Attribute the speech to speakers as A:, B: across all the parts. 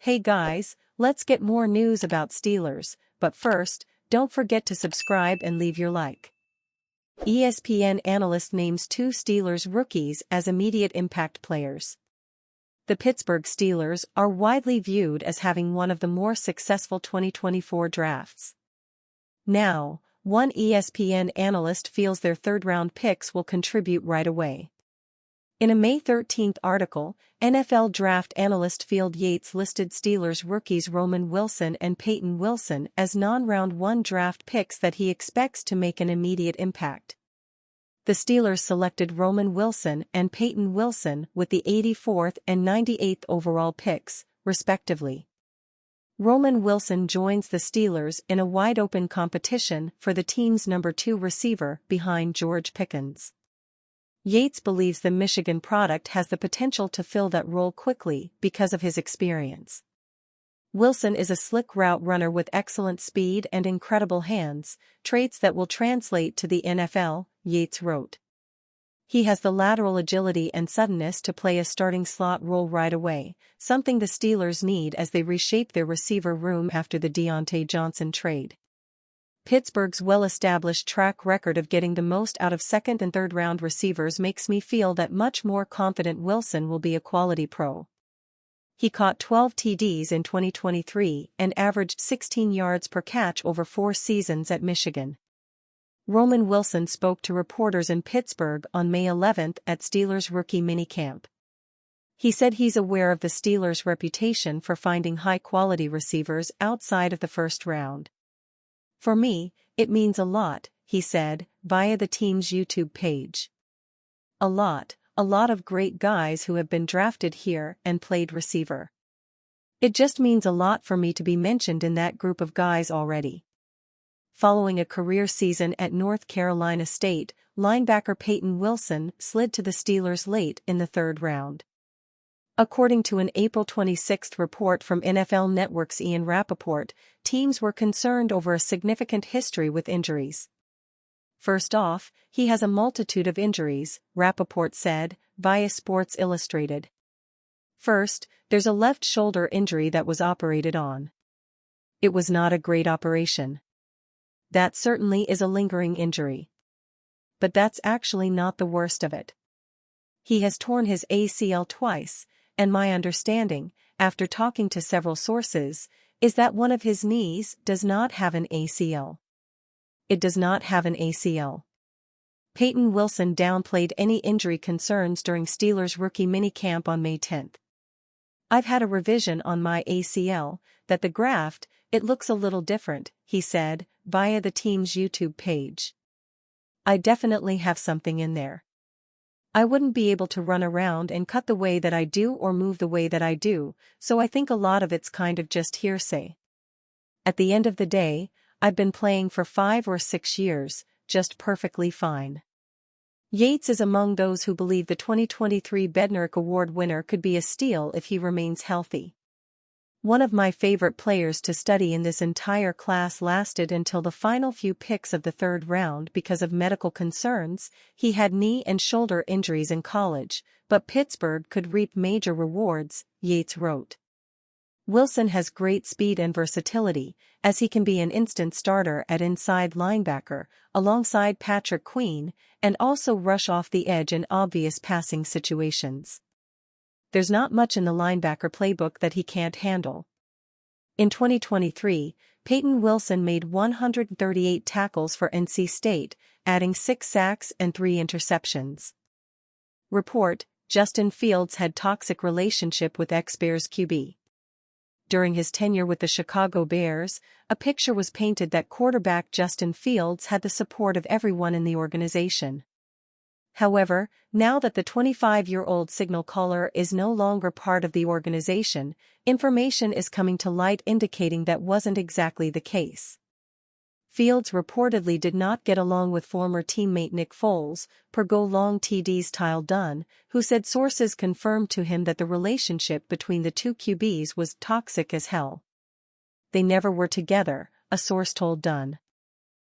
A: Hey guys, let's get more news about Steelers, but first, don't forget to subscribe and leave your like. ESPN analyst names two Steelers rookies as immediate impact players. The Pittsburgh Steelers are widely viewed as having one of the more successful 2024 drafts. Now, one ESPN analyst feels their third-round picks will contribute right away. In a May 13 article, NFL draft analyst Field Yates listed Steelers rookies Roman Wilson and Peyton Wilson as non-round one draft picks that he expects to make an immediate impact. The Steelers selected Roman Wilson and Peyton Wilson with the 84th and 98th overall picks, respectively. Roman Wilson joins the Steelers in a wide-open competition for the team's number 2 receiver behind George Pickens. Yates believes the Michigan product has the potential to fill that role quickly because of his experience. Wilson is a slick route runner with excellent speed and incredible hands, traits that will translate to the NFL, Yates wrote. He has the lateral agility and suddenness to play a starting slot role right away, something the Steelers need as they reshape their receiver room after the Deontay Johnson trade. Pittsburgh's well-established track record of getting the most out of second- and third-round receivers makes me feel that much more confident Wilson will be a quality pro. He caught 12 TDs in 2023 and averaged 16 yards per catch over 4 seasons at Michigan. Roman Wilson spoke to reporters in Pittsburgh on May 11 at Steelers rookie minicamp. He said he's aware of the Steelers' reputation for finding high-quality receivers outside of the first round. For me, it means a lot, he said, via the team's YouTube page. A lot of great guys who have been drafted here and played receiver. It just means a lot for me to be mentioned in that group of guys already. Following a career season at North Carolina State, linebacker Peyton Wilson slid to the Steelers late in the third round. According to an April 26 report from NFL Network's Ian Rappaport, teams were concerned over a significant history with injuries. First off, he has a multitude of injuries, Rappaport said, via Sports Illustrated. First, there's a left shoulder injury that was operated on. It was not a great operation. That certainly is a lingering injury. But that's actually not the worst of it. He has torn his ACL twice, and my understanding, after talking to several sources, is that one of his knees does not have an ACL. It does not have an ACL. Peyton Wilson downplayed any injury concerns during Steelers rookie minicamp on May 10. I've had a revision on my ACL, that the graft, it looks a little different, he said, via the team's YouTube page. I definitely have something in there. I wouldn't be able to run around and cut the way that I do or move the way that I do, so I think a lot of it's kind of just hearsay. At the end of the day, I've been playing for 5 or 6 years, just perfectly fine. Yates is among those who believe the 2023 Bednarik Award winner could be a steal if he remains healthy. One of my favorite players to study in this entire class lasted until the final few picks of the third round because of medical concerns. He had knee and shoulder injuries in college, but Pittsburgh could reap major rewards, Yates wrote. Wilson has great speed and versatility, as he can be an instant starter at inside linebacker, alongside Patrick Queen, and also rush off the edge in obvious passing situations. There's not much in the linebacker playbook that he can't handle. In 2023, Peyton Wilson made 138 tackles for NC State, adding 6 sacks and 3 interceptions. Report: Justin Fields had toxic relationship with ex-Bears QB. During his tenure with the Chicago Bears, a picture was painted that quarterback Justin Fields had the support of everyone in the organization. However, now that the 25-year-old signal caller is no longer part of the organization, information is coming to light indicating that wasn't exactly the case. Fields reportedly did not get along with former teammate Nick Foles, per Go Long TD's Tyle Dunn, who said sources confirmed to him that the relationship between the two QBs was toxic as hell. They never were together, a source told Dunn.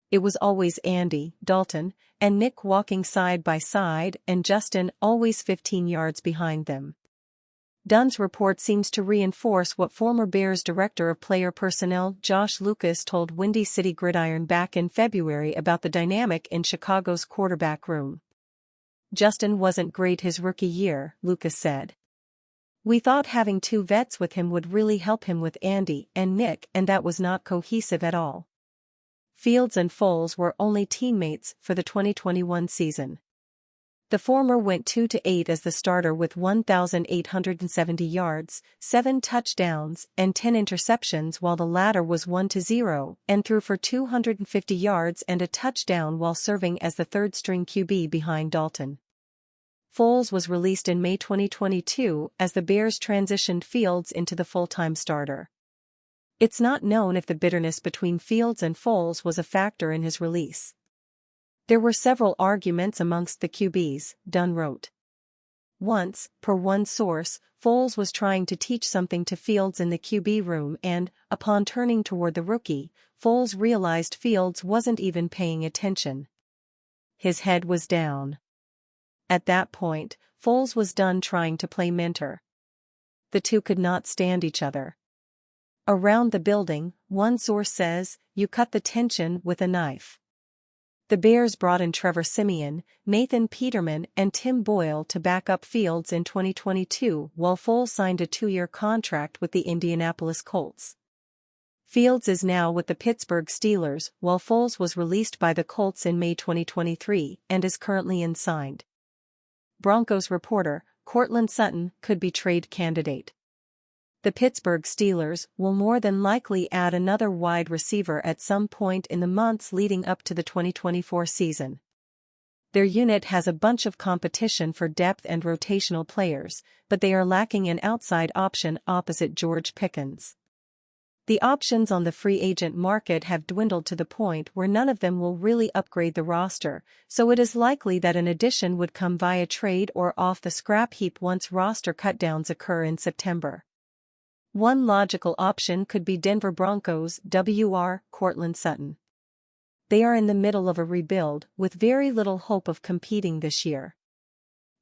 A: It was always Andy, Dalton, and Nick walking side by side and Justin always 15 yards behind them. Dunn's report seems to reinforce what former Bears director of player personnel Josh Lucas told Windy City Gridiron back in February about the dynamic in Chicago's quarterback room. "Justin wasn't great his rookie year," Lucas said. "We thought having two vets with him would really help him with Andy and Nick, and that was not cohesive at all." Fields and Foles were only teammates for the 2021 season. The former went 2-8 as the starter with 1,870 yards, 7 touchdowns, and 10 interceptions, while the latter was 1-0 and threw for 250 yards and a touchdown while serving as the third-string QB behind Dalton. Foles was released in May 2022 as the Bears transitioned Fields into the full-time starter. It's not known if the bitterness between Fields and Foles was a factor in his release. "There were several arguments amongst the QBs," Dunn wrote. Once, per one source, Foles was trying to teach something to Fields in the QB room and, upon turning toward the rookie, Foles realized Fields wasn't even paying attention. His head was down. At that point, Foles was done trying to play mentor. The two could not stand each other. Around the building, one source says, "You cut the tension with a knife." The Bears brought in Trevor Siemian, Nathan Peterman and Tim Boyle to back up Fields in 2022 while Foles signed a 2-year contract with the Indianapolis Colts. Fields is now with the Pittsburgh Steelers while Foles was released by the Colts in May 2023 and is currently unsigned. Broncos reporter, Courtland Sutton, could be trade candidate. The Pittsburgh Steelers will more than likely add another wide receiver at some point in the months leading up to the 2024 season. Their unit has a bunch of competition for depth and rotational players, but they are lacking an outside option opposite George Pickens. The options on the free agent market have dwindled to the point where none of them will really upgrade the roster, so it is likely that an addition would come via trade or off the scrap heap once roster cutdowns occur in September. One logical option could be Denver Broncos Wr. Courtland Sutton. They are in the middle of a rebuild with very little hope of competing this year.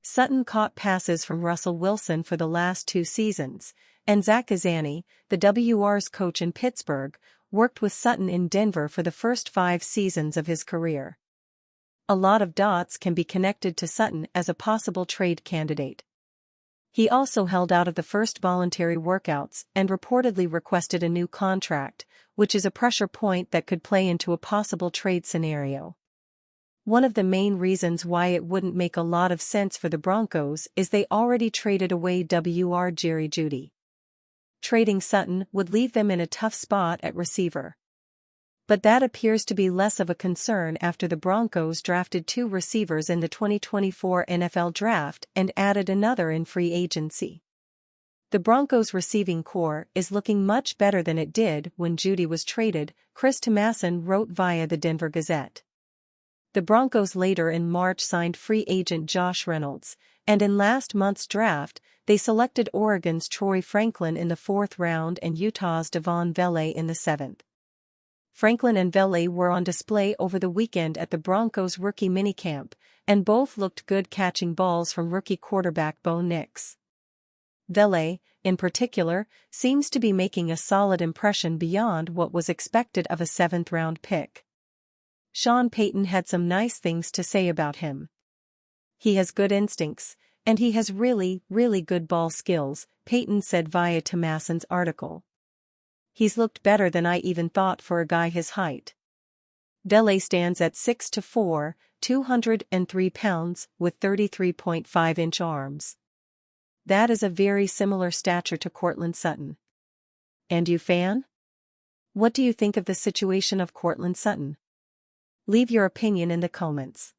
A: Sutton caught passes from Russell Wilson for the last 2 seasons, and Zach Gazani, the WR's coach in Pittsburgh, worked with Sutton in Denver for the first 5 seasons of his career. A lot of dots can be connected to Sutton as a possible trade candidate. He also held out of the first voluntary workouts and reportedly requested a new contract, which is a pressure point that could play into a possible trade scenario. One of the main reasons why it wouldn't make a lot of sense for the Broncos is they already traded away Wr. Jerry Jeudy. Trading Sutton would leave them in a tough spot at receiver. But that appears to be less of a concern after the Broncos drafted 2 receivers in the 2024 NFL Draft and added another in free agency. The Broncos' receiving core is looking much better than it did when Jeudy was traded, Chris Tomasson wrote via the Denver Gazette. The Broncos later in March signed free agent Josh Reynolds, and in last month's draft, they selected Oregon's Troy Franklin in the 4th round and Utah's Devon Vele in the 7th. Franklin and Vele were on display over the weekend at the Broncos rookie minicamp, and both looked good catching balls from rookie quarterback Bo Nix. Vele, in particular, seems to be making a solid impression beyond what was expected of a 7th-round pick. Sean Payton had some nice things to say about him. "He has good instincts, and he has really, really good ball skills," Payton said via Tomasson's article. "He's looked better than I even thought for a guy his height." Vele stands at 6'4", 203 pounds, with 33.5-inch arms. That is a very similar stature to Courtland Sutton. And you fan? What do you think of the situation of Courtland Sutton? Leave your opinion in the comments.